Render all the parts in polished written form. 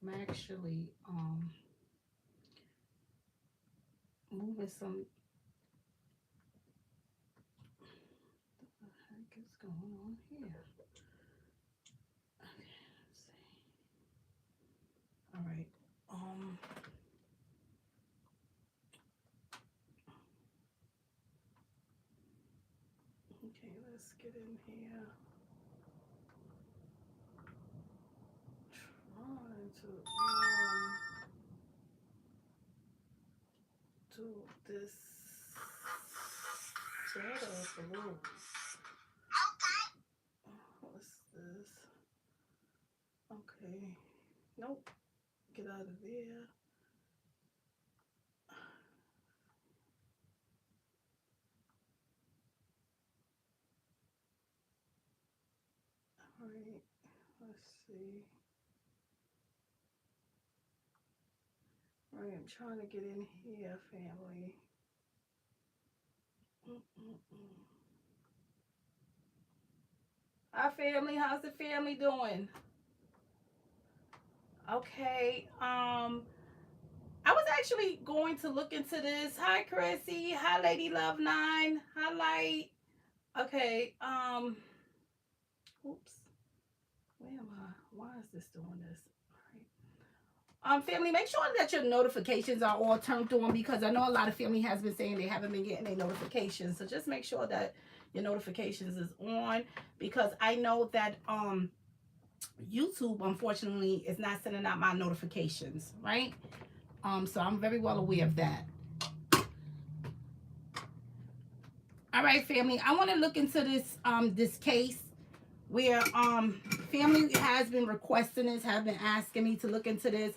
I'm actually moving some. What the heck is going on here? Okay, let's see. All right. Okay, let's get in here. Trying to do this better blue. What's this? Okay. Nope. Get out of there. All right. Let's see. All right, I'm trying to get in here, family. Hi, family. How's the family doing? Okay. I was actually going to look into this. Hi, Chrissy. Hi, Lady Love 9. Hi, Light. Okay. Oops. Where am I? Why is this doing this? All right. Family, make sure that your notifications are all turned on because I know a lot of family has been saying they haven't been getting their notifications. So just make sure that your notifications is on because I know that YouTube unfortunately is not sending out my notifications, right? So I'm very well aware of that. All right, family. I want to look into this case where family has been requesting this, have been asking me to look into this,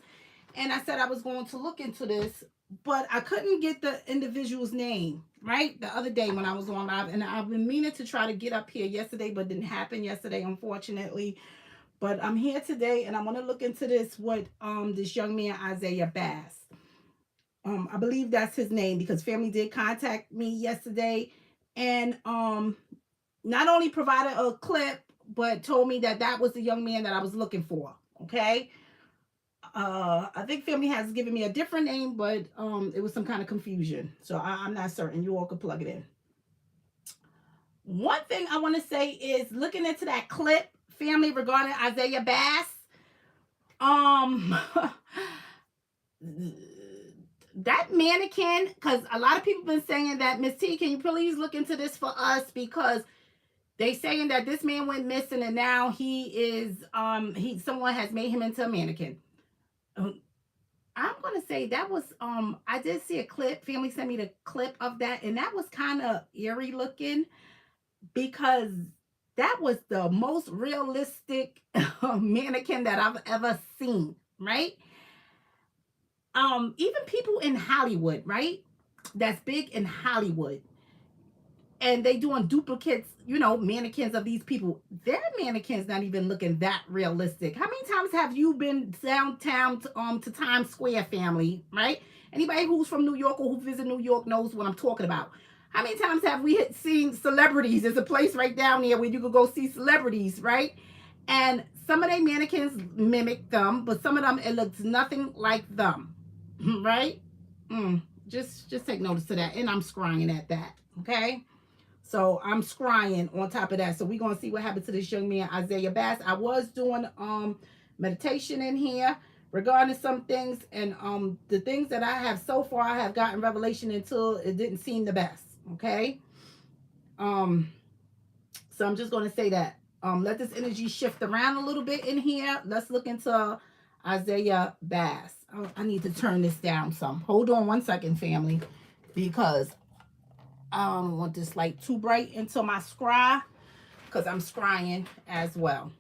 and I said I was going to look into this, but I couldn't get the individual's name right the other day when I was on live, and I've been meaning to try to get up here yesterday, but didn't happen yesterday, unfortunately. But I'm here today, and I'm going to look into this with this young man Isaiah Bass. I believe that's his name because family did contact me yesterday and not only provided a clip but told me that that was the young man that I was looking for. Okay. I think family has given me a different name, but it was some kind of confusion. So I'm not certain. You all could plug it in. One thing I want to say is looking into that clip, family, regarding Isaiah Bass. That mannequin, because a lot of people been saying that, Miss T, can you please look into this for us? Because they saying that this man went missing and now he is someone has made him into a mannequin. I'm gonna say that was I did see a clip. Family sent me the clip of that, and that was kind of eerie looking because that was the most realistic mannequin that I've ever seen, right? Even people in Hollywood, right? That's big in Hollywood. And they doing duplicates, mannequins of these people. Their mannequins not even looking that realistic. How many times have you been downtown to Times Square, family, right? Anybody who's from New York or who visit New York knows what I'm talking about. How many times have we seen celebrities? There's a place right down there where you could go see celebrities, right? And some of their mannequins mimic them, but some of them, it looks nothing like them. Right? Just take notice to that. And I'm scrying at that. Okay. So I'm scrying on top of that. So we're gonna see what happened to this young man, Isaiah Bass. I was doing meditation in here regarding some things, and the things that I have so far, I have gotten revelation until it didn't seem the best. Okay. So I'm just gonna say that. Let this energy shift around a little bit in here. Let's look into Isaiah Bass. Oh, I need to turn this down some. Hold on one second, family, because I don't want this light too bright into my scry because I'm scrying as well.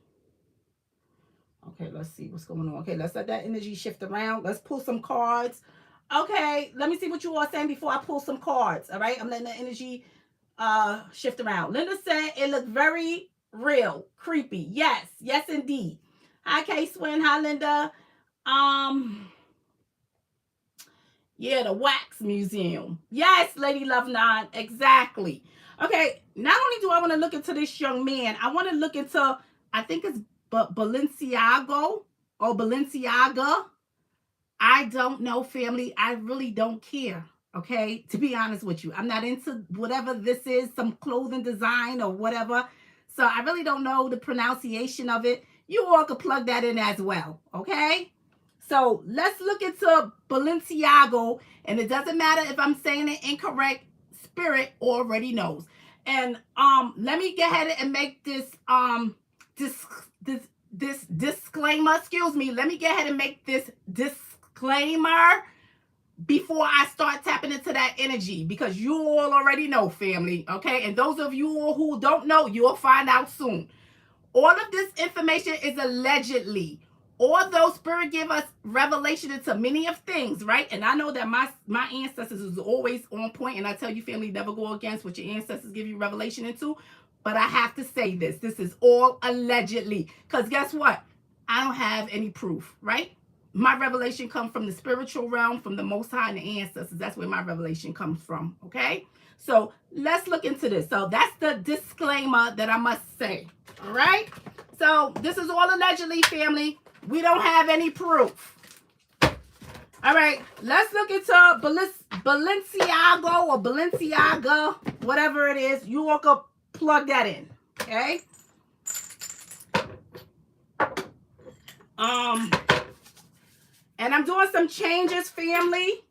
Okay, let's see what's going on. Okay, let's let that energy shift around. Let's pull some cards. Okay, let me see what you all saying before I pull some cards. All right, I'm letting the energy shift around. Linda said it looked very real, creepy. Yes, yes indeed. Hi, K Swin. Hi, Linda. Yeah, the Wax Museum. Yes, Lady Love 9. Exactly. Okay, not only do I want to look into this young man, I want to look into, I think it's Balenciaga. or Balenciaga. I don't know, family. I really don't care. Okay, to be honest with you, I'm not into whatever this is, some clothing design or whatever. So I really don't know the pronunciation of it. You all could plug that in as well. Okay, so let's look into Balenciaga, and it doesn't matter if I'm saying it incorrect. Spirit already knows. And let me go ahead and make this this disclaimer. Excuse me. Let me go ahead and make this disclaimer before I start tapping into that energy, because you all already know, family. Okay, and those of you all who don't know, you'll find out soon. All of this information is allegedly. Although Spirit give us revelation into many of things, right? And I know that my ancestors is always on point, and I tell you, family, never go against what your ancestors give you revelation into. But I have to say this. This is all allegedly. Because guess what? I don't have any proof, right? My revelation comes from the spiritual realm, from the Most High and the ancestors. That's where my revelation comes from, okay? So let's look into this. So that's the disclaimer that I must say, all right? So this is all allegedly, family. We don't have any proof. All right, let's look into Balenciaga or Balenciaga, whatever it is. You all can plug that in, okay? And I'm doing some changes, family.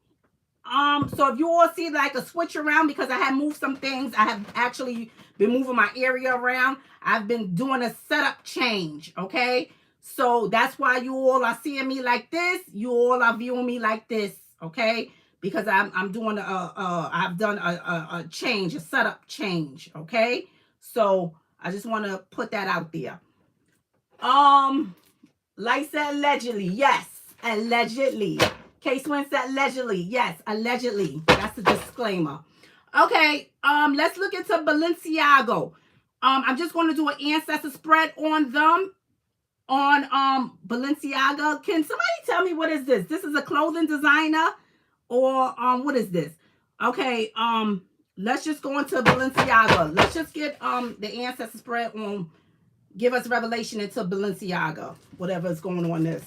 So if you all see like a switch around, because I have moved some things, I have actually been moving my area around. I've been doing a setup change, okay? So that's why you all are seeing me like this. You all are viewing me like this, okay? Because I'm doing I've done a change, a setup change, okay? So I just want to put that out there. Like I said, allegedly, yes, allegedly. K-Swin said allegedly, yes, allegedly. That's a disclaimer. Okay, let's look into Balenciaga. I'm just going to do an ancestor spread on them, on Balenciaga. Can somebody tell me what is this? This is a clothing designer, or what is this? Okay, let's just go into Balenciaga. Let's just get the ancestor spread on. Give us revelation into Balenciaga, whatever is going on this.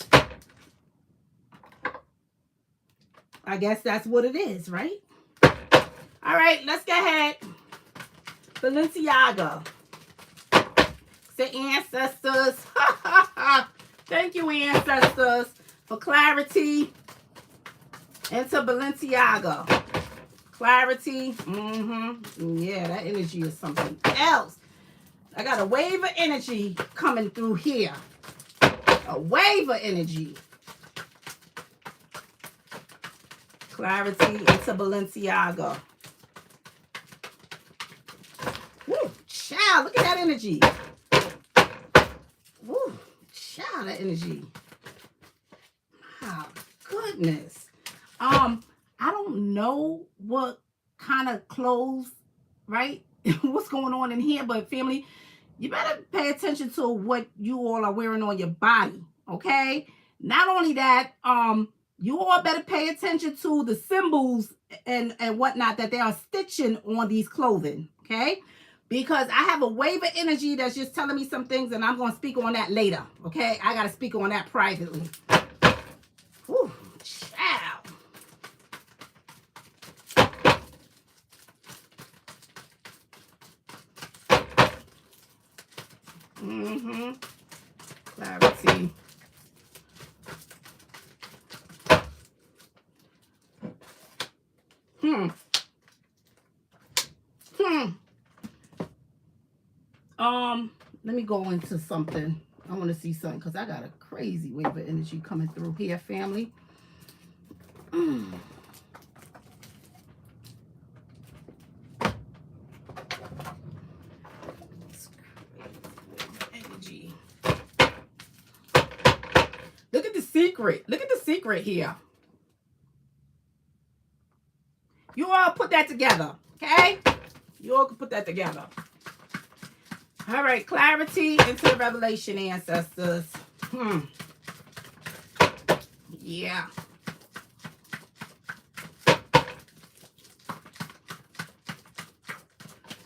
I guess that's what it is, right? All right, let's go ahead. Balenciaga. Say ancestors. Thank you, ancestors, for clarity into Balenciaga. Clarity. Yeah, that energy is something else. I got a wave of energy coming through here. A wave of energy. Clarity into Balenciaga. Woo, child, look at that energy. Woo, child, that energy. My goodness. I don't know what kind of clothes, right? What's going on in here, but family, you better pay attention to what you all are wearing on your body, okay? Not only that, you all better pay attention to the symbols and whatnot that they are stitching on these clothing, okay? Because I have a wave of energy that's just telling me some things, and I'm going to speak on that later, okay? I got to speak on that privately. Whew, child. Clarity. Let me go into something. I want to see something because I got a crazy wave of energy coming through here, family. Energy. Look at the secret. Look at the secret here. You all put that together, okay? You all can put that together. All right, clarity into the revelation, ancestors. Yeah.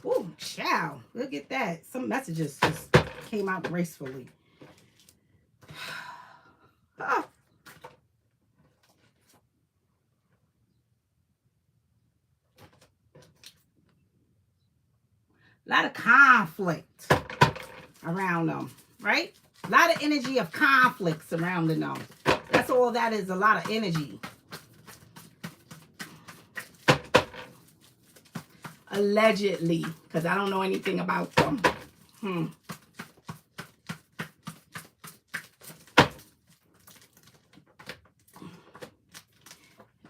Ooh, child. Look at that. Some messages just came out gracefully. A lot of conflict around them, right? A lot of energy of conflict surrounding them. That's all that is, a lot of energy. Allegedly, because I don't know anything about them.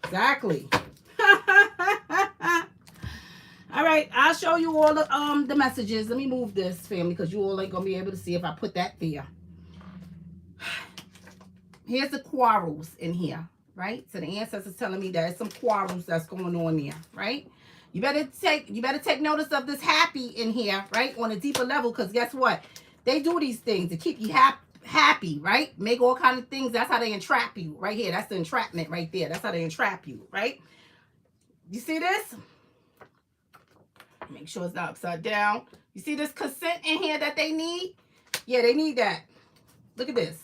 Exactly. All right, I'll show you all the messages. Let me move this, family, because you all ain't gonna be able to see if I put that there. Here's the quarrels in here, right? So the ancestors telling me there's some quarrels that's going on there, right? You better take notice of this happy in here, right? On a deeper level, because guess what? They do these things to keep you happy, right? Make all kinds of things. That's how they entrap you, right here. That's the entrapment right there. That's how they entrap you, right? You see this? Make sure it's not upside down. You see this consent in here that they need? Yeah, they need that. Look at this.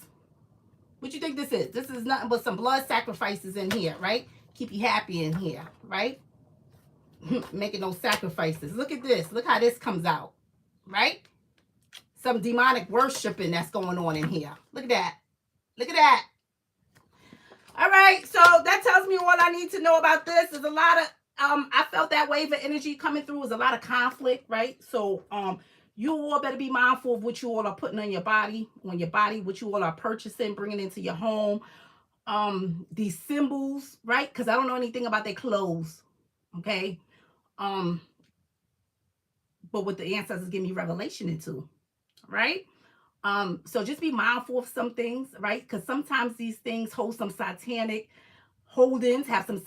What you think this is? This is nothing but some blood sacrifices in here, right? Keep you happy in here, right? Making those sacrifices. Look at this. Look how this comes out, right? Some demonic worshiping that's going on in here. Look at that. Look at that. All right, so that tells me all I need to know about this. There's a lot of I felt that wave of energy coming through. Was a lot of conflict, right? So you all better be mindful of what you all are putting on your body, what you all are purchasing, bringing into your home. These symbols, right? Because I don't know anything about their clothes, okay? But what the ancestors give me revelation into, right? So just be mindful of some things, right? Because sometimes these things hold some satanic holdings, have some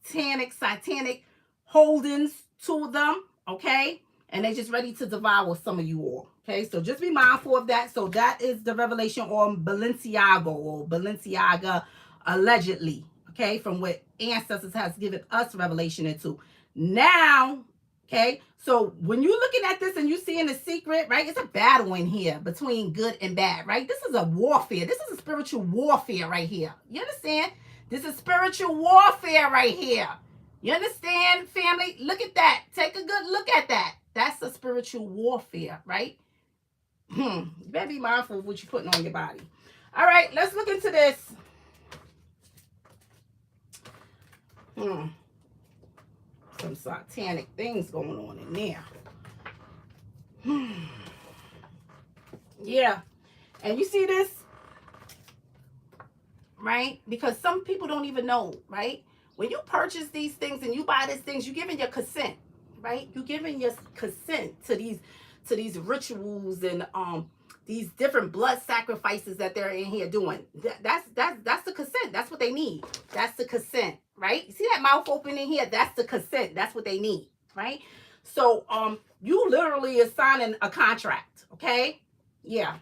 satanic holdings to them, okay? And they're just ready to devour some of you all, okay? So just be mindful of that. So that is the revelation on Balenciaga allegedly, okay? From what ancestors has given us revelation into. Now, okay, so when you're looking at this and you're seeing the secret, right? It's a battle in here between good and bad, right? This is a warfare. This is a spiritual warfare right here. You understand? This is spiritual warfare right here. You understand, family? Look at that. Take a good look at that. That's a spiritual warfare, right? You better be mindful of what you're putting on your body. All right, let's look into this. Some satanic things going on in there. Yeah. And you see this? Right? Because some people don't even know, right? When you purchase these things and you buy these things, you're giving your consent, right? You're giving your consent to these rituals and these different blood sacrifices that they're in here doing. That's the consent. That's what they need. That's the consent, right? You see that mouth open in here? That's the consent. That's what they need, right? So you literally are signing a contract, okay? Yeah.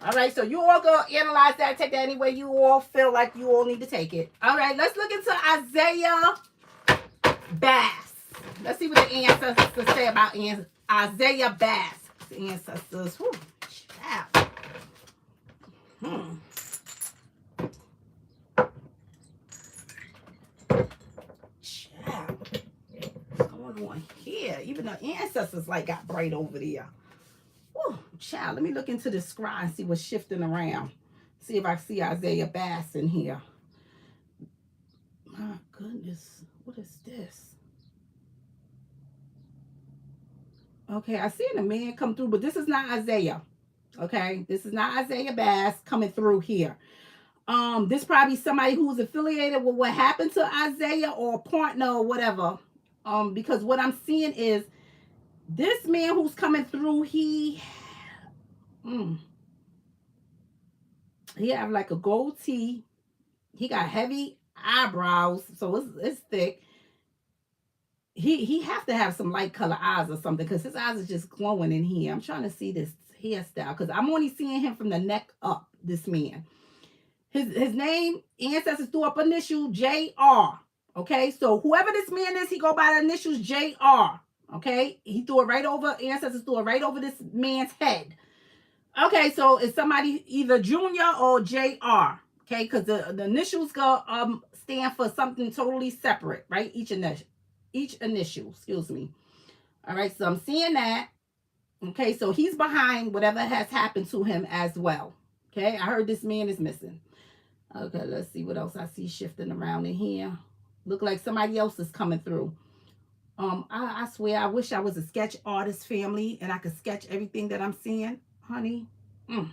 All right, so you all go analyze that, take that any way you all feel like you all need to take it. All right, let's look into Isaiah Bass. Let's see what the ancestors say about Isaiah Bass. The ancestors, whew, child. Child. What's going on here? Even the ancestors like got bright over there. Whew, child, let me look into the scry and see what's shifting around. See if I see Isaiah Bass in here. My goodness, what is this? Okay, I see a man come through, but this is not Isaiah. Okay, this is not Isaiah Bass coming through here. This probably somebody who's affiliated with what happened to Isaiah or a partner or whatever. Because what I'm seeing is this man who's coming through, he have like a goatee. He got heavy eyebrows, so it's thick. He have to have some light color eyes or something, because his eyes are just glowing in here. I'm trying to see this hairstyle because I'm only seeing him from the neck up. This man, his name, ancestors threw up initial JR. Okay, so whoever this man is, he go by the initials JR. Okay, he threw it right over, ancestors threw it right over this man's head. Okay, so it's somebody either Junior or JR. Okay, because the initials go stand for something totally separate, right? Each initial, excuse me. All right, so I'm seeing that. Okay, so he's behind whatever has happened to him as well. Okay, I heard this man is missing. Okay, let's see what else I see shifting around in here. Look like somebody else is coming through. I swear, I wish I was a sketch artist, family, and I could sketch everything that I'm seeing, honey. Mm,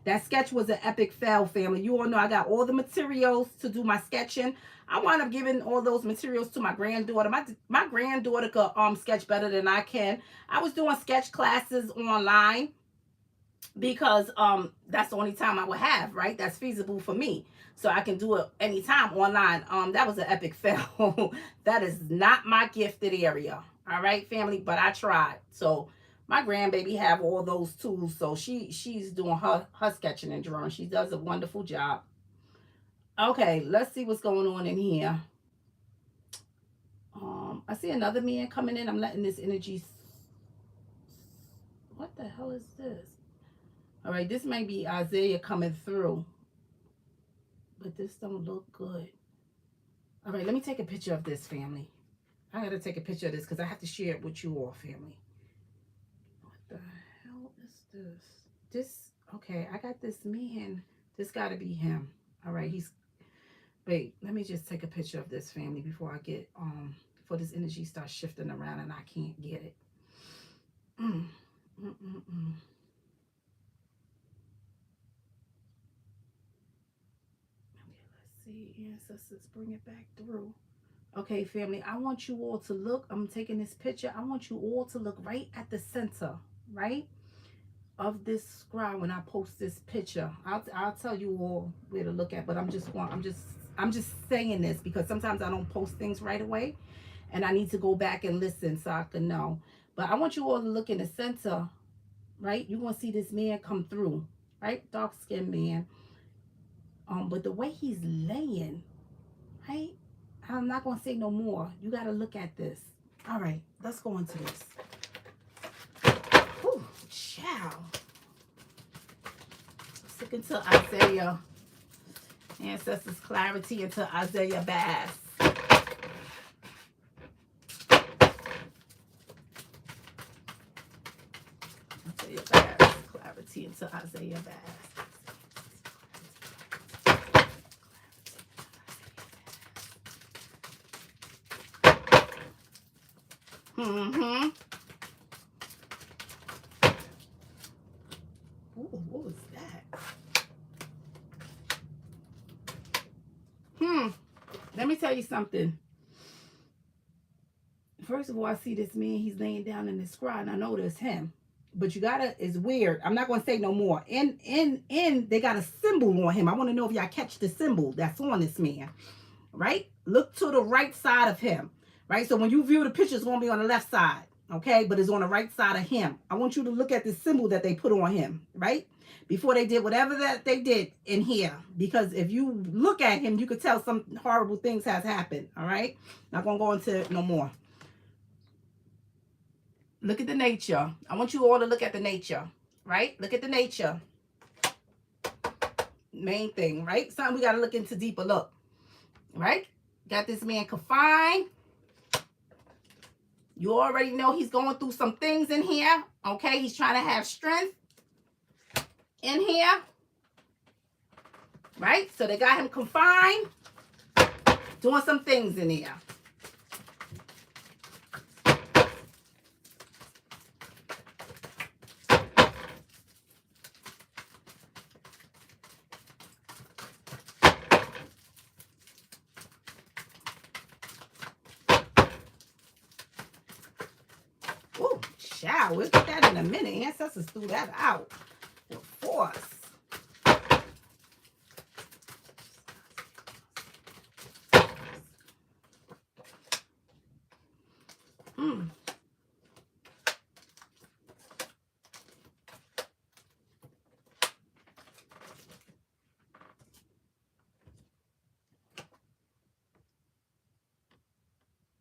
that sketch was an epic fail, family. You all know I got all the materials to do my sketching. I wound up giving all those materials to my granddaughter. My granddaughter could sketch better than I can. I was doing sketch classes online because that's the only time I would have, right? That's feasible for me. So I can do it anytime online. That was an epic fail. That is not my gifted area. All right, family, but I tried. So my grandbaby have all those tools. So she's doing her sketching and drawing. She does a wonderful job. Okay, let's see what's going on in here. I see another man coming in. I'm letting this energy. What the hell is this? All right, this may be Isaiah coming through, but this don't look good. All right, let me take a picture of this, family. I got to take a picture of this because I have to share it with you all, family. What the hell is this? Okay, I got this man. This got to be him. All right, wait, let me just take a picture of this, family, before I get, before this energy starts shifting around and I can't get it. Okay, let's see. Ancestors, bring it back through. Okay, family, I want you all to look. I'm taking this picture. I want you all to look right at the center, right, of this scroll when I post this picture. I'll tell you all where to look at, but I'm just saying this because sometimes I don't post things right away, and I need to go back and listen so I can know. But I want you all to look in the center, right? You're gonna see this man come through, right? Dark skinned man. But the way he's laying, right? I'm not going to say no more. You got to look at this. All right, let's go into this. Whew, child. Let's look into Isaiah. Ancestors clarity into Isaiah Bass. Isaiah Bass. Clarity into Isaiah Bass. Mm-hmm. Ooh, what was that? Let me tell you something. First of all, I see this man. He's laying down in the scrot, and I know that's him. But you gotta, it's weird. I'm not gonna say no more. And they got a symbol on him. I want to know if y'all catch the symbol that's on this man. Right? Look to the right side of him. Right? So when you view the picture, it's gonna be on the left side. Okay, but it's on the right side of him. I want you to look at the symbol that they put on him, right? Before they did whatever that they did in here. Because if you look at him, you could tell some horrible things has happened. All right? Not gonna go into it no more. Look at the nature. I want you all to look at the nature, right? Look at the nature. Main thing, right? Something we gotta look into deeper look, right? Got this man confined. You already know he's going through some things in here. Okay, he's trying to have strength in here. Right? So they got him confined, doing some things in here. Ooh, child, we'll get that in a minute. Ancestors threw that out with force.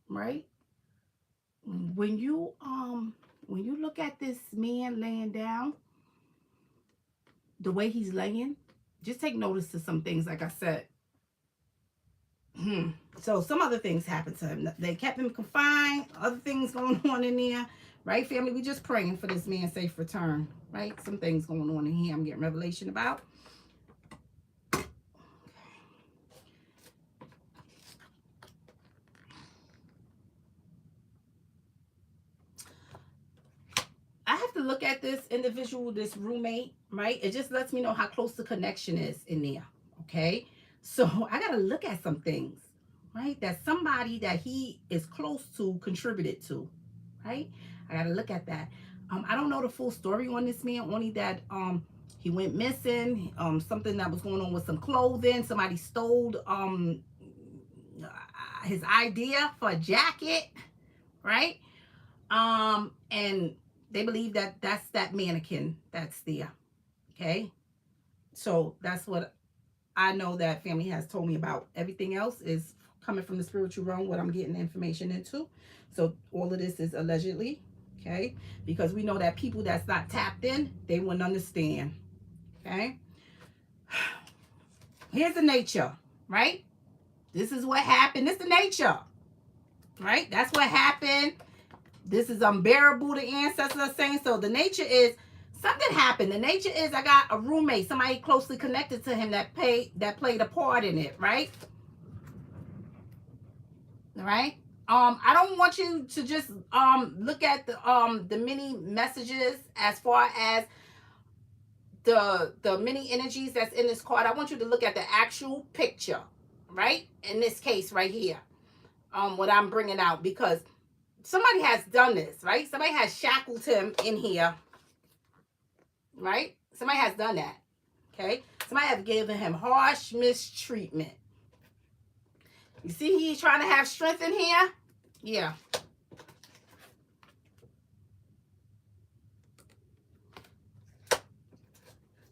Right? When you look at this man laying down, the way he's laying, just take notice to some things. Like I said, So some other things happened to him. They kept him confined. Other things going on in there. Right, family? We just praying for this man's safe return. Right? Some things going on in here I'm getting revelation about. I have to look at this individual, this roommate, right? It just lets me know how close the connection is in there, okay? So I got to look at some things, right? That somebody that he is close to contributed to, right? I got to look at that. I don't know the full story on this man, only that he went missing, something that was going on with some clothing. Somebody stole his idea for a jacket, right? And they believe that that's that mannequin that's there. Okay. So that's what I know that family has told me about. Everything else is coming from the spiritual realm, what I'm getting information into. So all of this is allegedly. Okay. Because we know that people that's not tapped in, they wouldn't understand. Okay. Here's the nature, right? This is what happened. This is the nature, right? That's what happened. This is unbearable, the ancestors are saying. So the nature is something happened. The nature is I got a roommate, somebody closely connected to him that played a part in it, right? All right. I don't want you to just look at the many messages as far as the many energies that's in this card. I want you to look at the actual picture, right? In this case right here. What I'm bringing out, because somebody has done this, right? Somebody has shackled him in here, right? Somebody has done that, okay? Somebody has given him harsh mistreatment. You see he's trying to have strength in here? Yeah.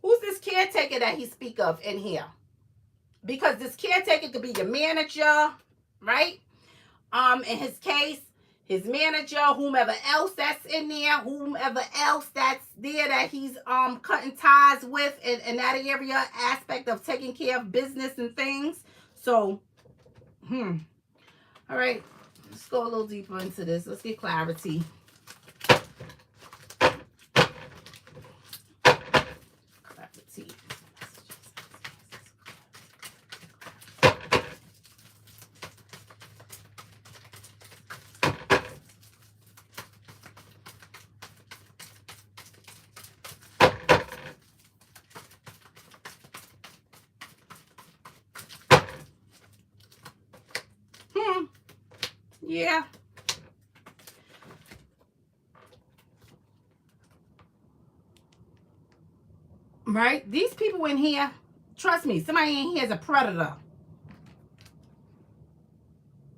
Who's this caretaker that he speak of in here? Because this caretaker could be your manager, right? In his case, his manager, whomever else that's in there, whomever else that's there that he's cutting ties with in that area aspect of taking care of business and things. So, all right, let's go a little deeper into this. Let's get clarity. Yeah. Right? These people in here, trust me, somebody in here is a predator.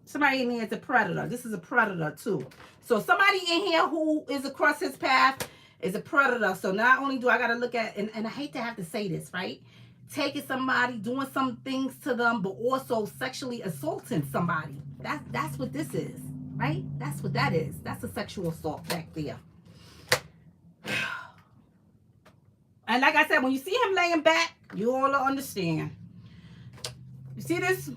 Somebody in here is a predator. This is a predator too. So somebody in here who is across his path is a predator. So not only do I got to look at, and I hate to have to say this, right? Taking somebody, doing some things to them, but also sexually assaulting somebody. That's what this is, right? That's what that is. That's a sexual assault back there. And like I said, when you see him laying back, you all will understand. You see this?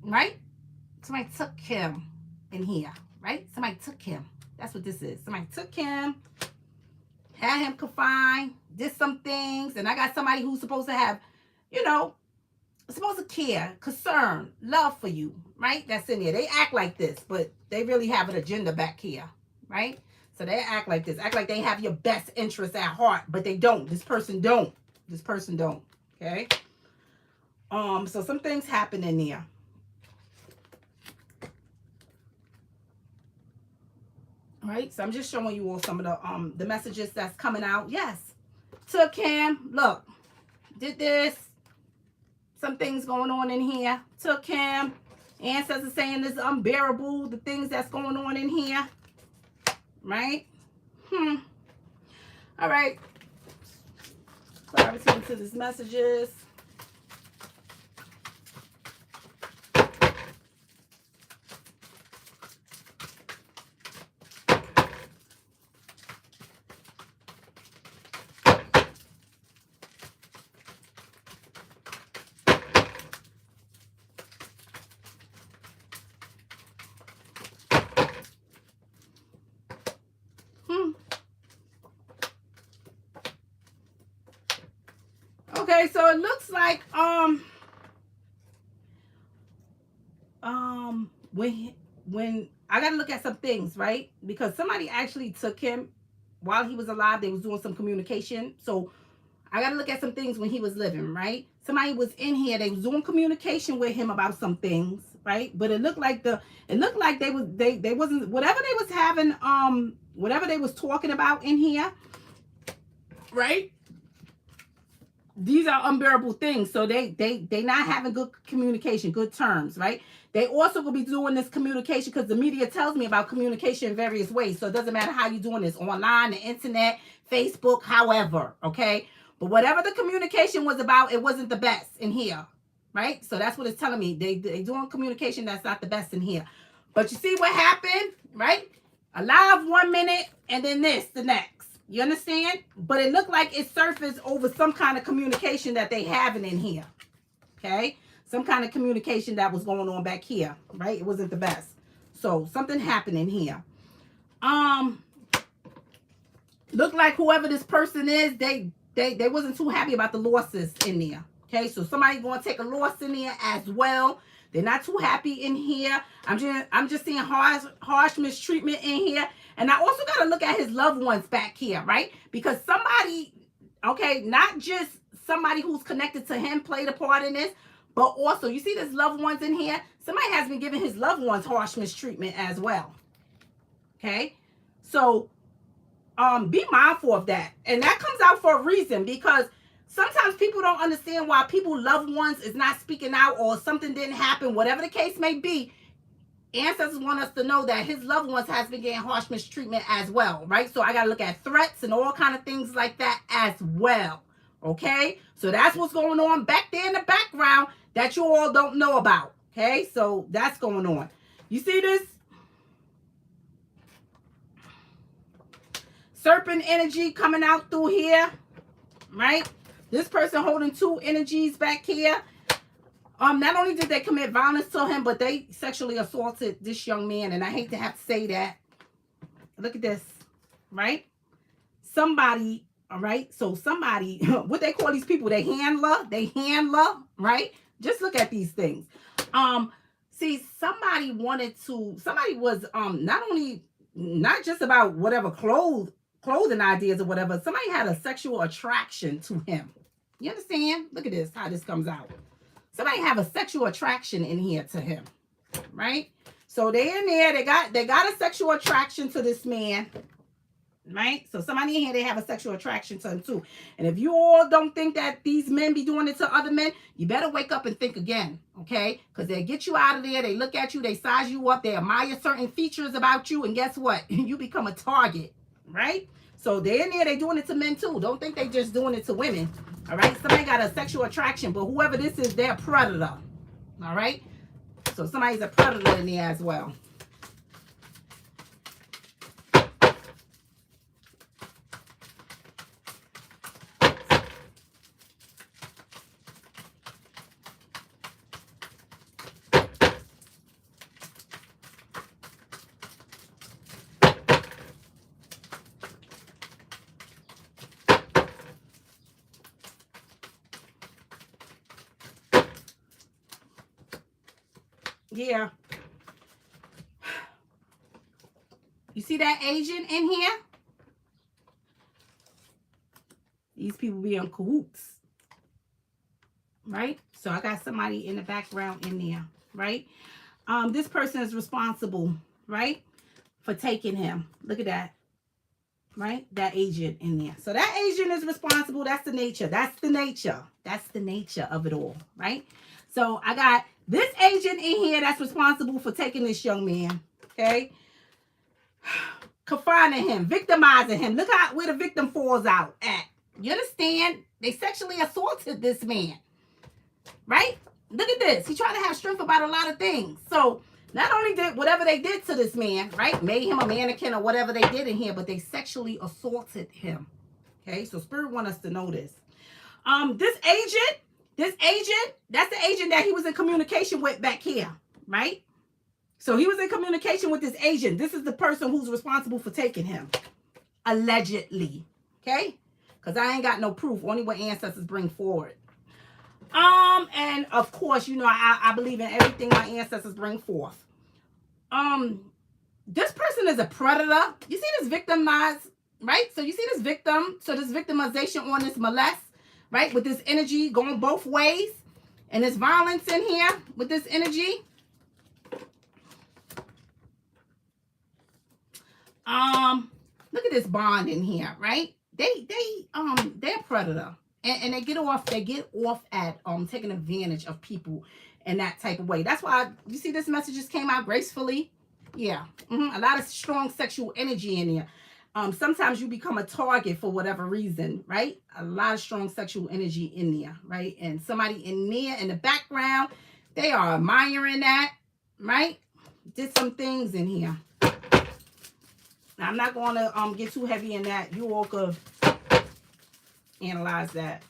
Right? Somebody took him in here, right? Somebody took him. That's what this is. Somebody took him, had him confined, did some things, and I got somebody who's supposed to have, you know, supposed to care, concern, love for you, right? That's in there. They act like this, but they really have an agenda back here, right? So they act like this, act like they have your best interest at heart, but they don't. This person don't. This person don't. Okay. So some things happen in there. Right? So I'm just showing you all some of the messages that's coming out. Yes. Took him. Look. Did this. Some things going on in here. Took him. Ancestors saying this is unbearable. The things that's going on in here. Right? All right. Clarity into these messages. Okay, so it looks like when I gotta look at some things, right? Because somebody actually took him while he was alive. They was doing some communication. So I gotta look at some things when he was living, right? Somebody was in here, they was doing communication with him about some things, right? But it looked like they wasn't, whatever they was having, whatever they was talking about in here, right? These are unbearable things. So they not having good communication, good terms, right? They also will be doing this communication because the media tells me about communication in various ways. So it doesn't matter how you're doing this, online, the internet, Facebook, however, okay? But whatever the communication was about, it wasn't the best in here, right? So that's what it's telling me. They doing communication that's not the best in here. But you see what happened, right? Alive 1 minute and then this the next. You understand? But it looked like it surfaced over some kind of communication that they having in here. Okay? Some kind of communication that was going on back here, right? It wasn't the best. So something happened in here. Look like whoever this person is, they wasn't too happy about the losses in there. Okay? So somebody going to take a loss in there as well. They're not too happy in here. I'm just seeing harsh mistreatment in here. And I also got to look at his loved ones back here, right? Because somebody, okay, not just somebody who's connected to him played a part in this, but also, you see this loved ones in here? Somebody has been giving his loved ones harsh mistreatment as well. Okay? So, be mindful of that. And that comes out for a reason, because sometimes people don't understand why loved ones is not speaking out, or something didn't happen, whatever the case may be. Ancestors want us to know that his loved ones has been getting harsh mistreatment as well, right? So I got to look at threats and all kind of things like that as well, okay? So that's what's going on back there in the background that you all don't know about, okay? So that's going on. You see this? Serpent energy coming out through here, right? This person holding two energies back here. Not only did they commit violence to him, but they sexually assaulted this young man. And I hate to have to say that. Look at this, right? Somebody, all right? So somebody, what they call these people, they handler, right? Just look at these things. See, somebody was not just about whatever clothing ideas or whatever. Somebody had a sexual attraction to him. You understand? Look at this, how this comes out. Somebody have a sexual attraction in here to him, right? So they're in there. They got a sexual attraction to this man, right? So somebody in here, they have a sexual attraction to him too. And if you all don't think that these men be doing it to other men, you better wake up and think again, okay? Because they get you out of there. They look at you. They size you up. They admire certain features about you. And guess what? You become a target, right? So they're in there. They doing it to men too. Don't think they just doing it to women. All right, somebody got a sexual attraction, but whoever this is, they're a predator. All right, so somebody's a predator in there as well. Yeah. You see that agent in here? These people be in cahoots. Right? So I got somebody in the background in there. Right? This person is responsible, right, for taking him. Look at that. Right? That agent in there. So that agent is responsible. That's the nature. That's the nature. That's the nature of it all. Right? So I got this agent in here that's responsible for taking this young man. Okay? Confining him. Victimizing him. Look where the victim falls out at. You understand? They sexually assaulted this man. Right? Look at this. He tried to have strength about a lot of things. So not only did whatever they did to this man, right, made him a mannequin or whatever they did in here, but they sexually assaulted him. Okay, so Spirit wants us to know this. This agent, that's the agent that he was in communication with back here, right? So he was in communication with this agent. This is the person who's responsible for taking him, allegedly. Okay, because I ain't got no proof. Only what ancestors bring forward. And of course, you know, I believe in everything my ancestors bring forth. This person is a predator. You see this victimized, right? So you see this victim. So this victimization on this molest, right? With this energy going both ways. And there's violence in here with this energy. Look at this bond in here, right? They're a predator. And they get off at taking advantage of people in that type of way. That's why you see this message just came out gracefully. Yeah. A lot of strong sexual energy in there. Sometimes you become a target for whatever reason, right? A lot of strong sexual energy in there, right? And somebody in there in the background, they are admiring that, right? Did some things in here. Now, I'm not going to get too heavy in that. You all could analyze that.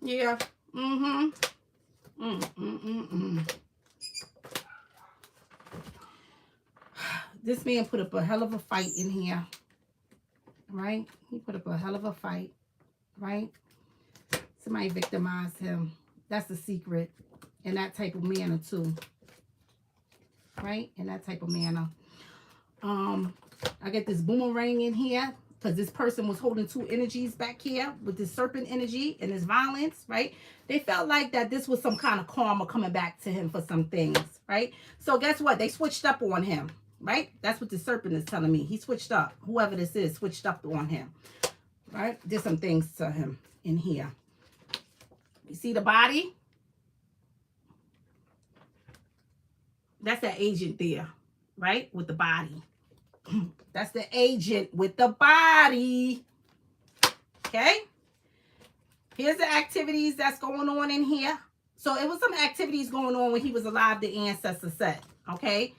Yeah. This man put up a hell of a fight in here. Right? He put up a hell of a fight. Right? Somebody victimized him. That's the secret. In that type of manner too. Right? In that type of manner. I get this boomerang in here. Because this person was holding two energies back here with this serpent energy and this violence, right? They felt like that this was some kind of karma coming back to him for some things, right? So guess what? They switched up on him, right? That's what the serpent is telling me. He switched up. Whoever this is switched up on him, right? Did some things to him in here. You see the body? That's that agent there, right? With the body. That's the agent with the body. Okay. Here's the activities that's going on in here. So it was some activities going on when he was alive, the ancestor said. Okay.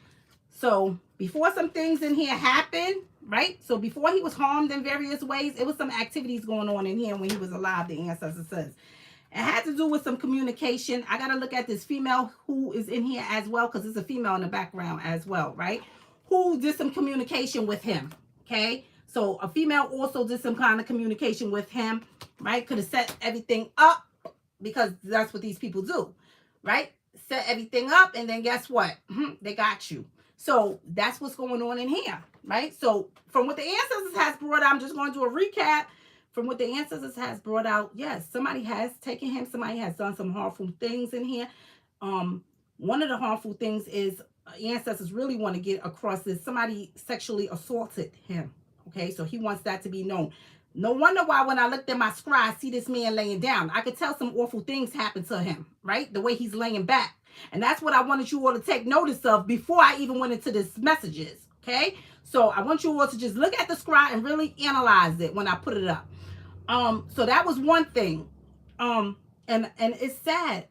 So before some things in here happened, right? So before he was harmed in various ways, it was some activities going on in here when he was alive, the ancestor says. It had to do with some communication. I got to look at this female who is in here as well, because there's a female in the background as well, right? Who did some communication with him, okay? So a female also did some kind of communication with him, right? Could have set everything up, because that's what these people do, right? Set everything up, and then guess what? They got you. So that's what's going on in here, right? So from what the ancestors has brought out, I'm just going to do a recap. From what the ancestors has brought out, yes, somebody has taken him. Somebody has done some harmful things in here. One of the harmful things is ancestors really want to get across this. Somebody sexually assaulted him. Okay, so he wants that to be known. No wonder why when I looked at my scry, I see this man laying down. I could tell some awful things happened to him, right? The way he's laying back. And that's what I wanted you all to take notice of before I even went into this messages. Okay, so I want you all to just look at the scry and really analyze it when I put it up. So that was one thing. And it's sad.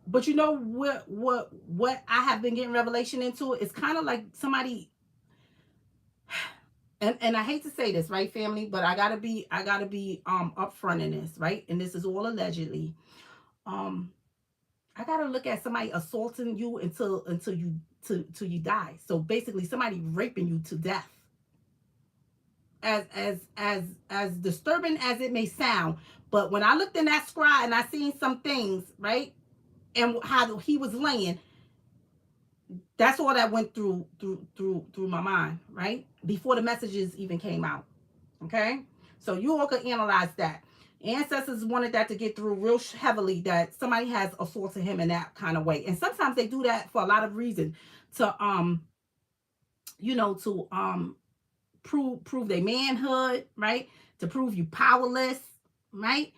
But you know what I have been getting revelation into? It's kind of like somebody, and I hate to say this, right, family, but I gotta be upfront in this, right? And this is all allegedly. I gotta look at somebody assaulting you until you die. So basically somebody raping you to death. As disturbing as it may sound, but when I looked in that scry and I seen some things, right? And how he was laying, that's all that went through my mind, right? Before the messages even came out. Okay, so you all could analyze that. Ancestors wanted that to get through real heavily, that somebody has assaulted him in that kind of way. And sometimes they do that for a lot of reasons, to prove their manhood, right? To prove you powerless, right?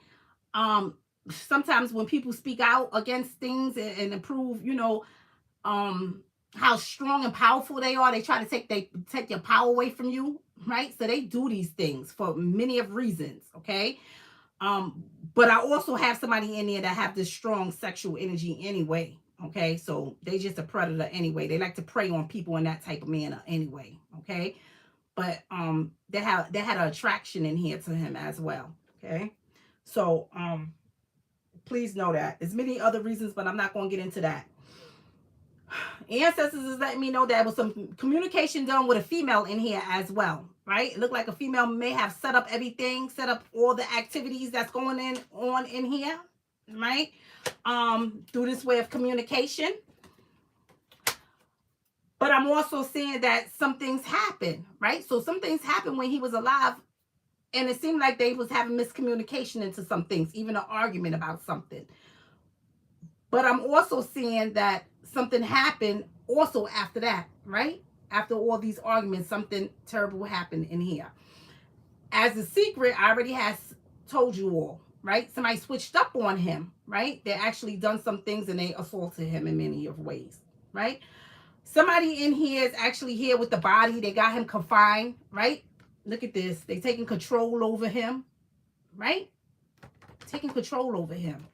Sometimes when people speak out against things and prove, how strong and powerful they are, they try to take your power away from you, right? So they do these things for many of reasons, okay? But I also have somebody in there that have this strong sexual energy anyway. Okay, so they just a predator anyway. They like to prey on people in that type of manner anyway. Okay, but they had an attraction in here to him as well. Okay, so please know that. There's many other reasons, but I'm not going to get into that. Ancestors is letting me know that was some communication done with a female in here as well, right? It looked like a female may have set up everything, set up all the activities that's going on in here, right? Through this way of communication. But I'm also seeing that some things happen, right? So some things happened when he was alive, and it seemed like they was having miscommunication into some things, even an argument about something. But I'm also seeing that something happened also after that, right? After all these arguments, something terrible happened in here. As a secret, I already has told you all, right? Somebody switched up on him, right? They actually done some things and they assaulted him in many of ways, right? Somebody in here is actually here with the body. They got him confined, right? Look at this. They taking control over him, right? Taking control over him.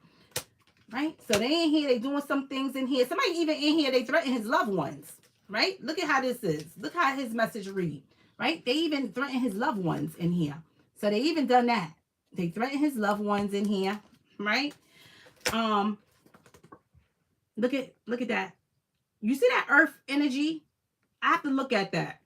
Right? So they in here, they doing some things in here. Somebody even in here, they threaten his loved ones. Right? Look at how this is. Look how his message read. Right? They even threaten his loved ones in here. So they even done that. They threaten his loved ones in here. Right? Look at that. You see that earth energy? I have to look at that.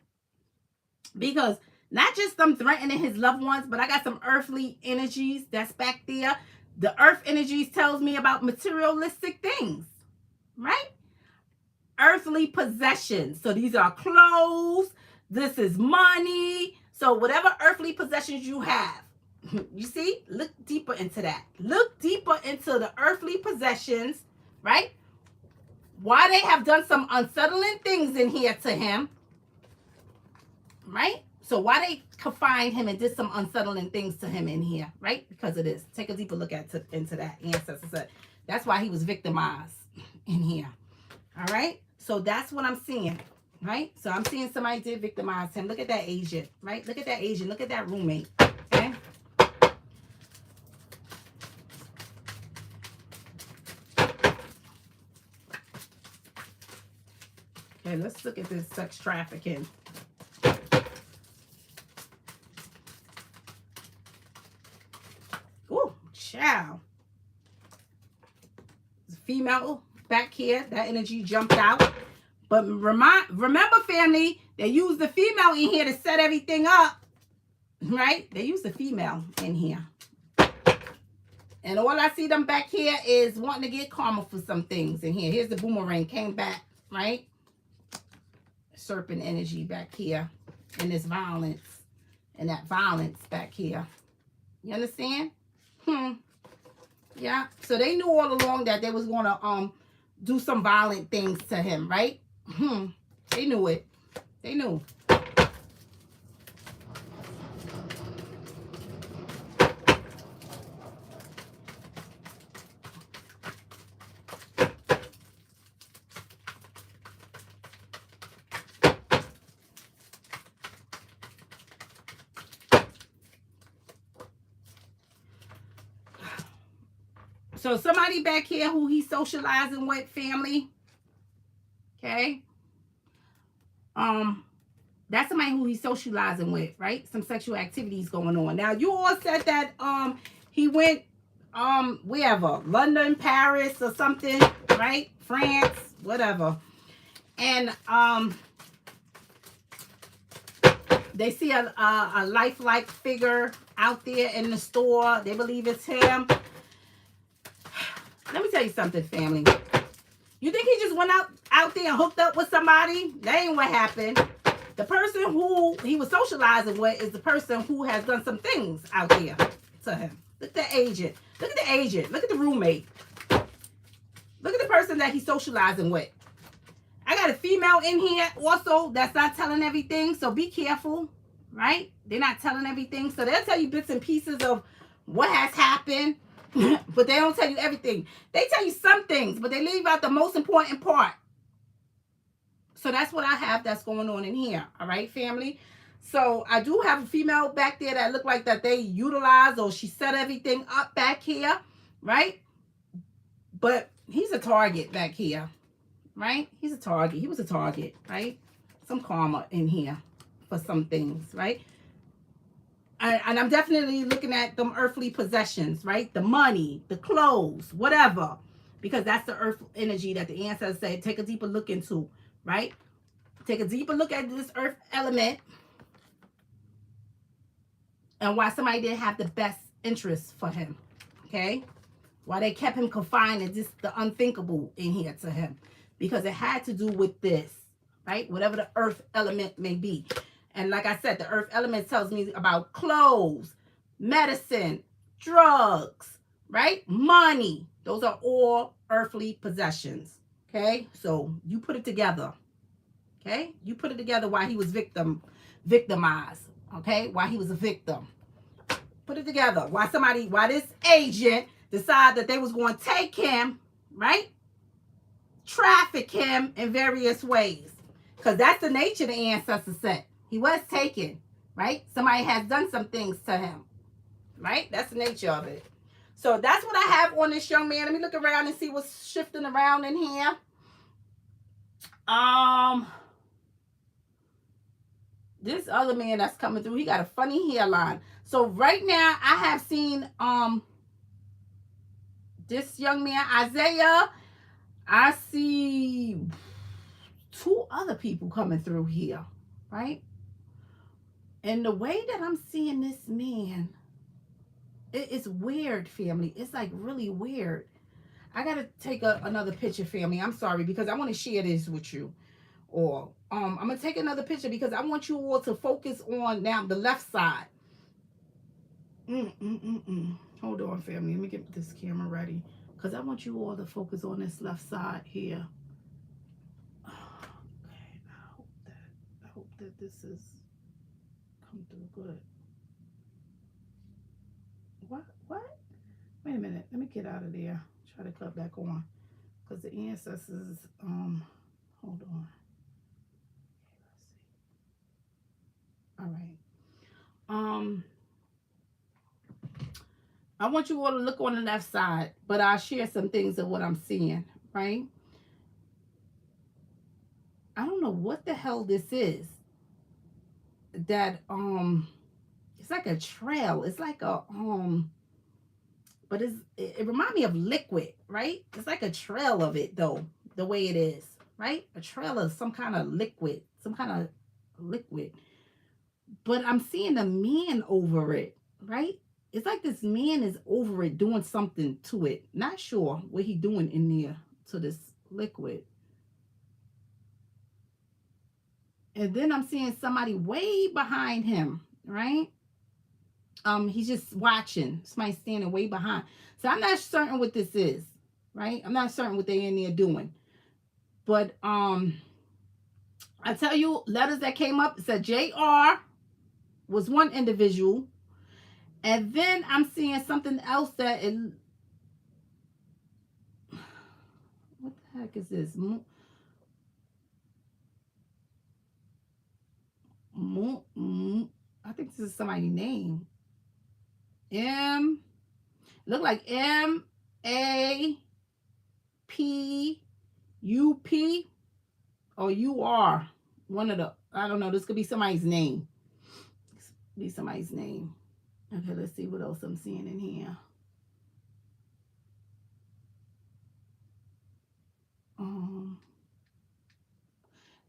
Because not just them threatening his loved ones, but I got some earthly energies that's back there. The earth energies tells me about materialistic things, right? Earthly possessions. So these are clothes. This is money. So whatever earthly possessions you have, you see, look deeper into that. Look deeper into the earthly possessions, right? Why they have done some unsettling things in here to him, right? So why they confined him and did some unsettling things to him in here, right? Because of this. Take a deeper look into that. Ancestor said that's why he was victimized in here. All right? So that's what I'm seeing, right? So I'm seeing somebody did victimize him. Look at that agent, right? Look at that agent. Look at that roommate, okay? Okay, let's look at this sex trafficking. Child. Female back here, that energy jumped out. But remember, family, they used the female in here to set everything up, right? They used the female in here. And all I see them back here is wanting to get karma for some things in here. Here's the boomerang, came back, right? Serpent energy back here. And this violence. And that violence back here. You understand? Yeah. So they knew all along that they was going to do some violent things to him, right? They knew it. They knew. So somebody back here who he's socializing with, family. Okay. That's somebody who he's socializing with, right? Some sexual activities going on. Now, you all said that he went wherever, London, Paris, or something, right? France, whatever. And they see a lifelike figure out there in the store. They believe it's him. Let me tell you something, family. You think he just went out there and hooked up with somebody? That ain't what happened. The person who he was socializing with is the person who has done some things out there to him. Look at the agent. Look at the agent. Look at the roommate. Look at the person that he's socializing with. I got a female in here also that's not telling everything, so be careful, right? They're not telling everything, so they'll tell you bits and pieces of what has happened. But they don't tell you everything. They tell you some things, but they leave out the most important part. So that's what I have that's going on in here. All right, family? So I do have a female back there that look like that they utilize, or she set everything up back here, right? But he's a target back here, right? He's a target. He was a target, right? Some karma in here for some things, right? And I'm definitely looking at them earthly possessions, right? The money, the clothes, whatever. Because that's the earth energy that the ancestors say, take a deeper look into, right? Take a deeper look at this earth element and why somebody didn't have the best interest for him, okay? Why they kept him confined and just the unthinkable in here to him. Because it had to do with this, right? Whatever the earth element may be. And like I said, the earth element tells me about clothes, medicine, drugs, right? Money. Those are all earthly possessions, okay? So you put it together, okay? You put it together why he was victimized, okay? Why he was a victim. Put it together. Why this agent decided that they was going to take him, right? Traffic him in various ways. Because that's the nature the ancestors said. He was taken, right? Somebody has done some things to him, right? That's the nature of it. So that's what I have on this young man. Let me look around and see what's shifting around in here. This other man that's coming through, he got a funny hairline. So right now, I have seen this young man, Isaiah. I see 2 other people coming through here, right? And the way that I'm seeing this man, it's weird, family. It's like really weird. I gotta take another picture, family. I'm sorry, because I want to share this with you. Or I'm gonna take another picture because I want you all to focus on now the left side. Hold on, family. Let me get this camera ready because I want you all to focus on this left side here. Okay, I hope that this is come through good. What? Wait a minute. Let me get out of there. Try to cut back on because the ancestors. Hold on. All right. I want you all to look on the left side, but I'll share some things of what I'm seeing, right? I don't know what the hell this is. That it's like a trail. It's like a but it reminds me of liquid, right? It's like a trail of it though, the way it is, right? A trail of some kind of liquid, But I'm seeing a man over it, right? It's like this man is over it doing something to it. Not sure what he doing in there to this liquid. And then I'm seeing somebody way behind him, right? He's just watching. Somebody standing way behind. So I'm not certain what this is, right? I'm not certain what they in there doing. But I tell you, letters that came up, it said JR was one individual. And then I'm seeing something else that what the heck is this? I think this is somebody's name. Look like MAPUP or UR. One of the, I don't know. This could be somebody's name. This could be somebody's name. Okay, let's see what else I'm seeing in here.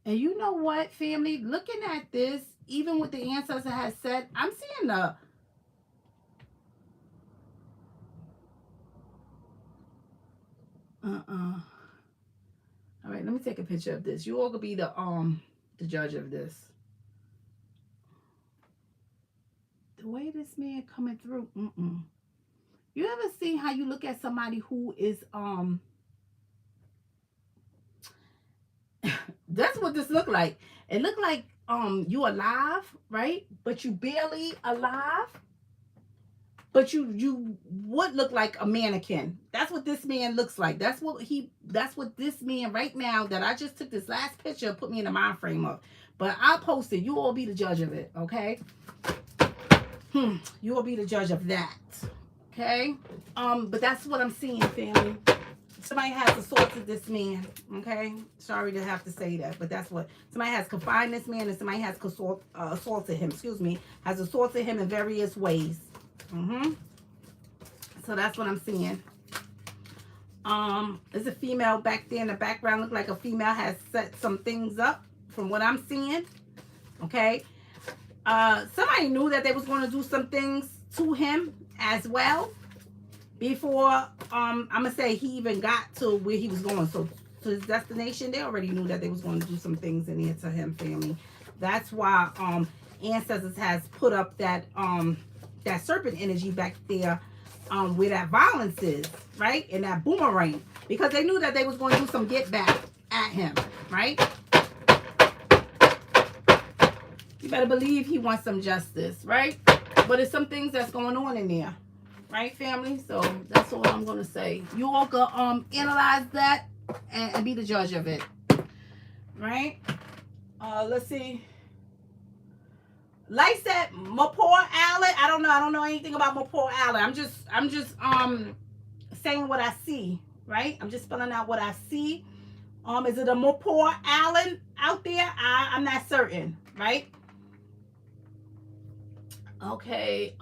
And you know what, family? Looking at this, even what the ancestor has said, I'm seeing the all right, let me take a picture of this. You all could be the judge of this. The way this man coming through, You ever see how you look at somebody who is that's what this look like. It look like you alive, right? But you barely alive. But you would look like a mannequin. That's what this man looks like. That's what this man right now that I just took this last picture put me in the mind frame of. But I'll post it. You all be the judge of it, okay? You will be the judge of that. Okay? But that's what I'm seeing, family. Somebody has assaulted this man. Okay? Sorry to have to say that, but that's what somebody has confined this man, and somebody has assaulted him. Excuse me, has assaulted him in various ways. So that's what I'm seeing. There's a female back there in the background. Look like a female has set some things up from what I'm seeing. Okay? Somebody knew that they was going to do some things to him as well before I'm gonna say he even got to where he was going. So to his destination, they already knew that they was going to do some things in there to him, family. That's why Ancestors has put up that that serpent energy back there where that violence is, right? And that boomerang, because they knew that they was going to do some get back at him, right? You better believe he wants some justice, right? But it's some things that's going on in there, right, family? So that's all I'm going to say. You all can analyze that and be the judge of it, right? Let's see. Like said, Mapor Allen. I don't know anything about Mapor Allen. I'm just saying what I see, right? I'm just spelling out what I see. Is it a Mapor Allen out there? I'm not certain, right? Okay,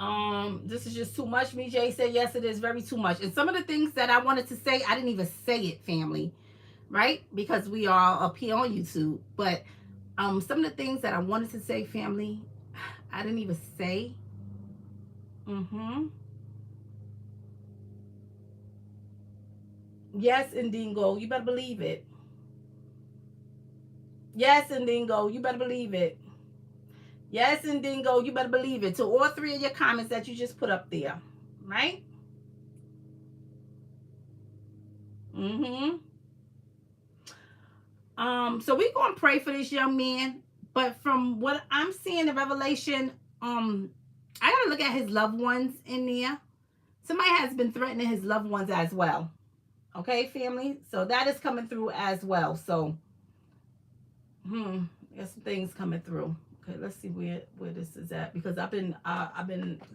this is just too much. Me J said yes, it is very too much. And some of the things that I wanted to say, I didn't even say it, family, right? Because we are up here on YouTube. But some of the things that I wanted to say, family, I didn't even say. Yes, Indingo, you better believe it. Yes, Indingo, you better believe it. Yes, Indingo, you better believe it. To all three of your comments that you just put up there, right? So we're going to pray for this young man. But from what I'm seeing in Revelation, I got to look at his loved ones in there. Somebody has been threatening his loved ones as well. Okay, family? So that is coming through as well. So, there's some things coming through. Okay, let's see where this is at, because I've been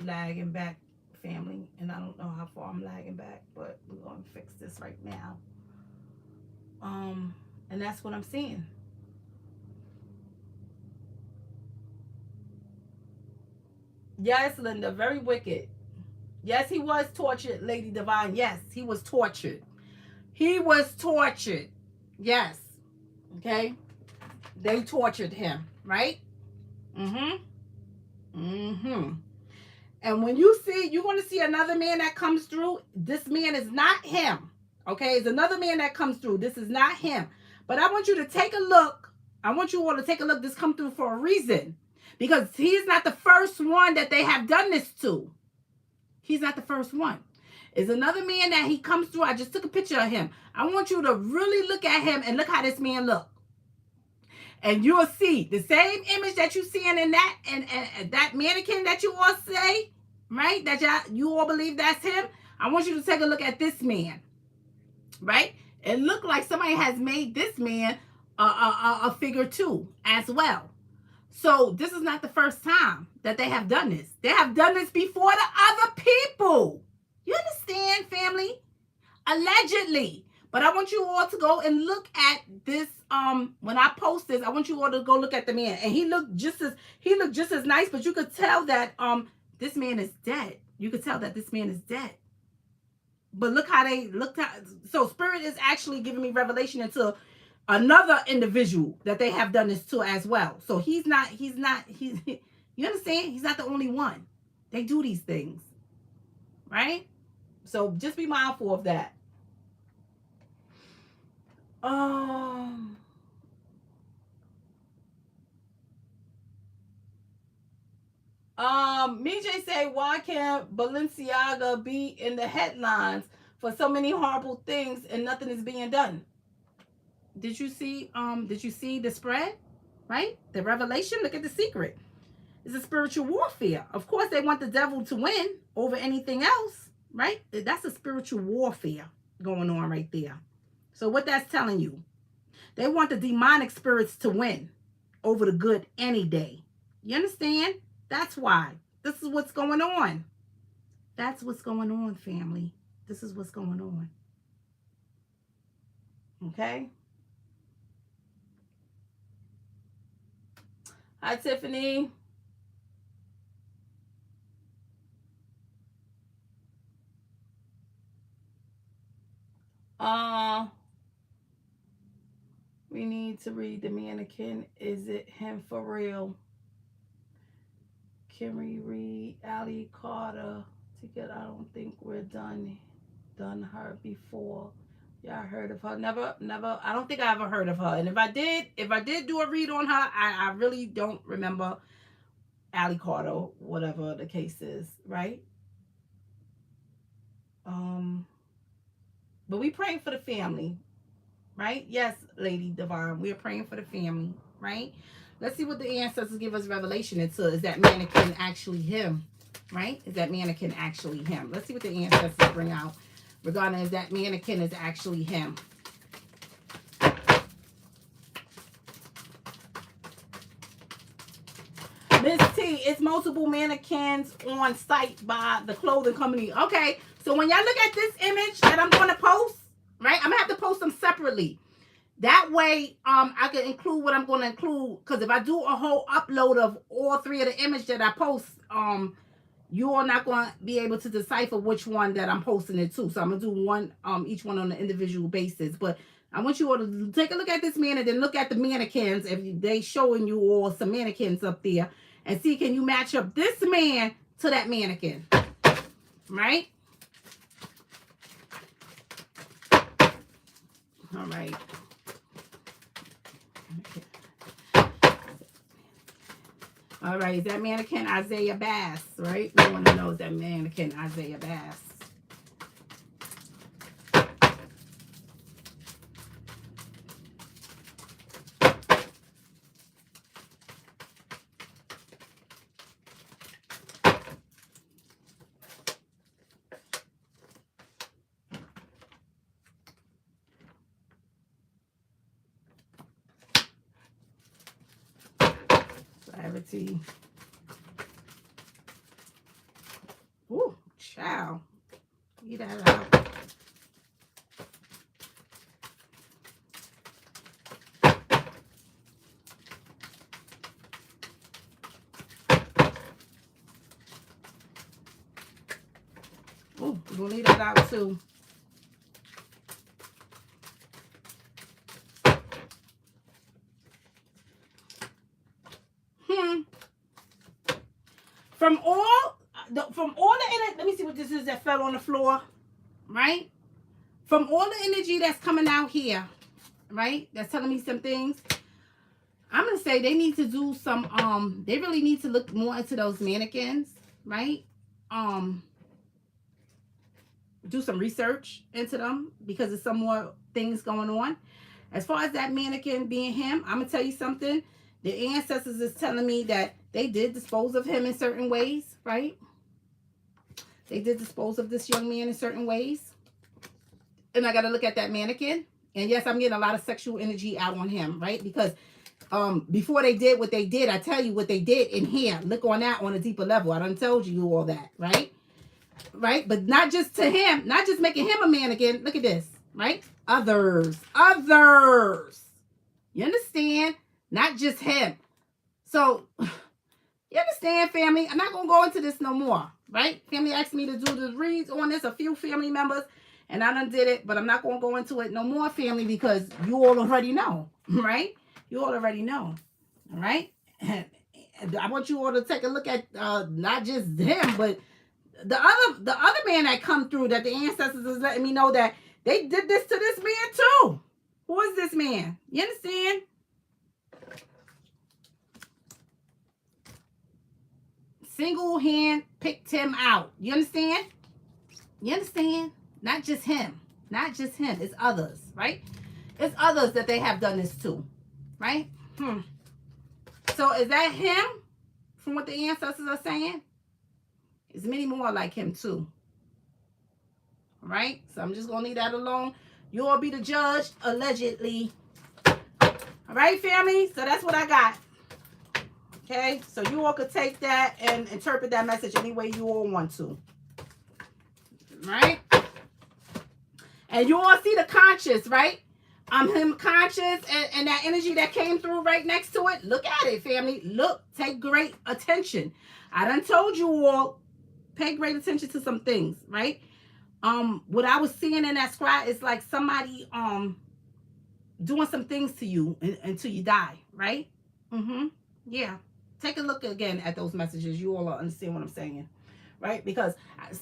lagging back, family, and I don't know how far I'm lagging back, but we're going to fix this right now. And that's what I'm seeing. Yes, Linda, very wicked. Yes, he was tortured, Lady Divine. Yes, he was tortured. He was tortured. Yes. Okay. They tortured him, right? And when you see, you're going to see another man that comes through. This man is not him. Okay, it's another man that comes through. This is not him. But I want you to take a look. I want you all to take a look. This come through for a reason. Because he's not the first one that they have done this to. He's not the first one. It's another man that he comes through. I just took a picture of him. I want you to really look at him and look how this man look. And you'll see the same image that you seeing in that and that mannequin that you all say, right? That you all believe that's him. I want you to take a look at this man, right? It looked like somebody has made this man a figure too as well. So this is not the first time that they have done this. They have done this before to other people. You understand, family? Allegedly. But I want you all to go and look at this. When I post this, I want you all to go look at the man. And he looked just as nice, but you could tell that this man is dead. You could tell that this man is dead. But look how they looked at. So Spirit is actually giving me revelation into another individual that they have done this to as well. So he's not, you understand? He's not the only one. They do these things, right? So just be mindful of that. Mijay say, why can't Balenciaga be in the headlines for so many horrible things and nothing is being done? Did you see the spread? Right? The revelation? Look at the secret. It's a spiritual warfare. Of course, they want the devil to win over anything else, right? That's a spiritual warfare going on right there. So what that's telling you, they want the demonic spirits to win. over the good any day. You understand? That's why. This is what's going on. That's what's going on, family. This is what's going on. Okay? Hi, Tiffany. We need to read the mannequin. Is it him for real? Can we read Ali Carter together? I don't think we're done her before. Yeah, I heard of her. Never. I don't think I ever heard of her. And if I did do a read on her, I really don't remember Ali Carter, whatever the case is, right? But we praying for the family, right? Yes, Lady Divine, we're praying for the family, right? Let's see what the ancestors give us revelation into. Is that mannequin actually him, right? Is that mannequin actually him? Let's see what the ancestors bring out regarding if that mannequin is actually him. Miss T, it's multiple mannequins on site by the clothing company. Okay, so when y'all look at this image that I'm going to post, right, I'm going to have to post them separately. That way, I can include what I'm going to include. Because if I do a whole upload of all three of the images that I post, you are not going to be able to decipher which one that I'm posting it to. So I'm going to do one, each one on an individual basis. But I want you all to take a look at this man and then look at the mannequins. If they showing you all some mannequins up there. And see, can you match up this man to that mannequin? Right? All right. All right, is that mannequin Isaiah Bass, right? We want to know is that mannequin Isaiah Bass. Clarity. Ooh, child. Get that out. Ooh, we're gonna leave that out too. From all the, let me see what this is that fell on the floor, right? From all the energy that's coming out here, right? That's telling me some things. I'm gonna say they need to do some, they really need to look more into those mannequins, right? Do some research into them because there's some more things going on. As far as that mannequin being him, I'm gonna tell you something. The ancestors is telling me that they did dispose of him in certain ways, right? They did dispose of this young man in certain ways. And I got to look at that mannequin. And yes, I'm getting a lot of sexual energy out on him, right? Because before they did what they did, I tell you what they did in here. Look on that on a deeper level. I done told you all that, right? Right? But not just to him, not just making him a mannequin. Look at this, right? Others. You understand? Not just him. So, you understand, family? I'm not going to go into this no more, right? Family asked me to do the reads on this, a few family members, and I done did it, but I'm not going to go into it no more, family, because you all already know, right? You all already know, all right? And I want you all to take a look at not just him, but the other man that come through that the ancestors is letting me know that they did this to this man too. Who is this man? You understand? Single hand picked him out. You understand? You understand? Not just him. Not just him. It's others, right? It's others that they have done this to, right? So is that him from what the ancestors are saying? There's many more like him too. All right? So I'm just going to leave that alone. You'll be the judge, allegedly. All right, family? So that's what I got. Okay, so you all could take that and interpret that message any way you all want to. Right? And you all see the conscious, right? Him conscious and that energy that came through right next to it. Look at it, family. Look, take great attention. I done told you all, pay great attention to some things, right? What I was seeing in that scry is like somebody doing some things to you until you die, right? Yeah. Take a look again at those messages. You all understand what I'm saying, right? Because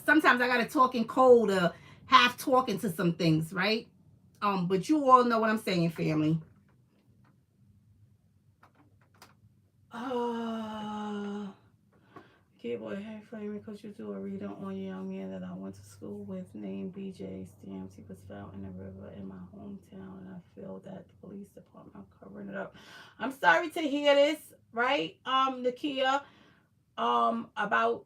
sometimes I gotta talk in code or half talking to some things, right? But you all know what I'm saying, family. Keyboy, hey, Flaming, could you do a reader on a young man that I went to school with named BJ Stamps? He was found in a river in my hometown, and I feel that the police department are covering it up. I'm sorry to hear this, right, Nakia, about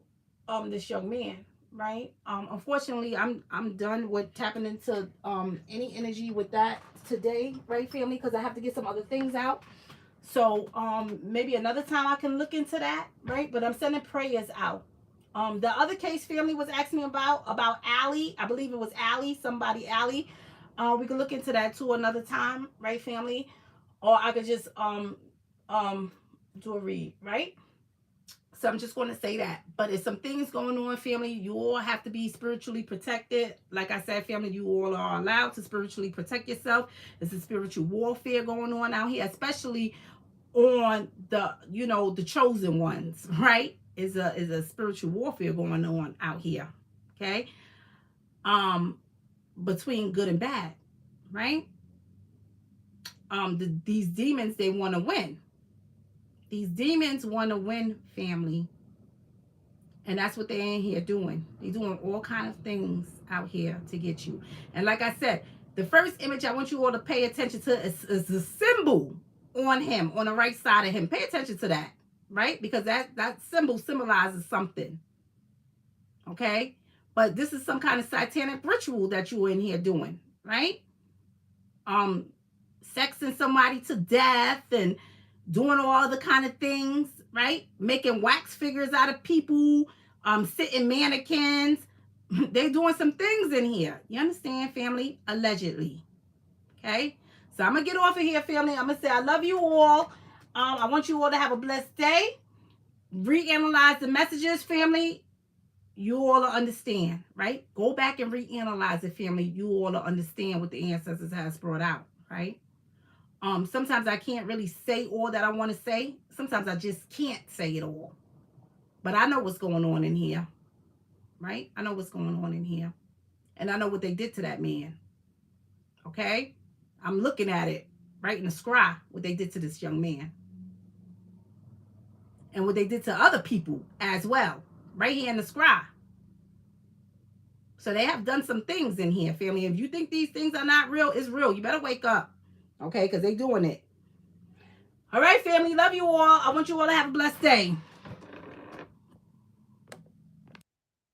this young man, right? Unfortunately, I'm done with tapping into any energy with that today, right, family, because I have to get some other things out. So maybe another time I can look into that, right? But I'm sending prayers out. The other case family was asking me about Allie. I believe it was Allie, somebody Allie. We can look into that too another time, right, family? Or I could just do a read, right? So I'm just going to say that. But there's some things going on, family. You all have to be spiritually protected. Like I said, family, you all are allowed to spiritually protect yourself. There's a spiritual warfare going on out here, especially on the, you know, the chosen ones, right? Is a spiritual warfare going on out here. Okay? Between good and bad, right? These demons, they want to win. These demons want to win, family. And that's what they're in here doing. They're doing all kind of things out here to get you. And like I said, the first image I want you all to pay attention to is the symbol on him, on the right side of him. Pay attention to that, right? Because that symbol symbolizes something. Okay? But this is some kind of satanic ritual that you're in here doing, right? Sexing somebody to death and doing all the kind of things, right? Making wax figures out of people, sitting mannequins. They're doing some things in here. You understand, family? Allegedly. Okay? So I'm going to get off of here, family. I'm going to say I love you all. I want you all to have a blessed day. Reanalyze the messages, family. You all will understand, right? Go back and reanalyze it, family. You all will understand what the ancestors has brought out, right? Sometimes I can't really say all that I want to say. Sometimes I just can't say it all. But I know what's going on in here, right? I know what's going on in here. And I know what they did to that man, okay? I'm looking at it right in the scry, what they did to this young man. And what they did to other people as well, right here in the scry. So they have done some things in here, family. If you think these things are not real, it's real. You better wake up, okay? Because they're doing it. All right, family. Love you all. I want you all to have a blessed day.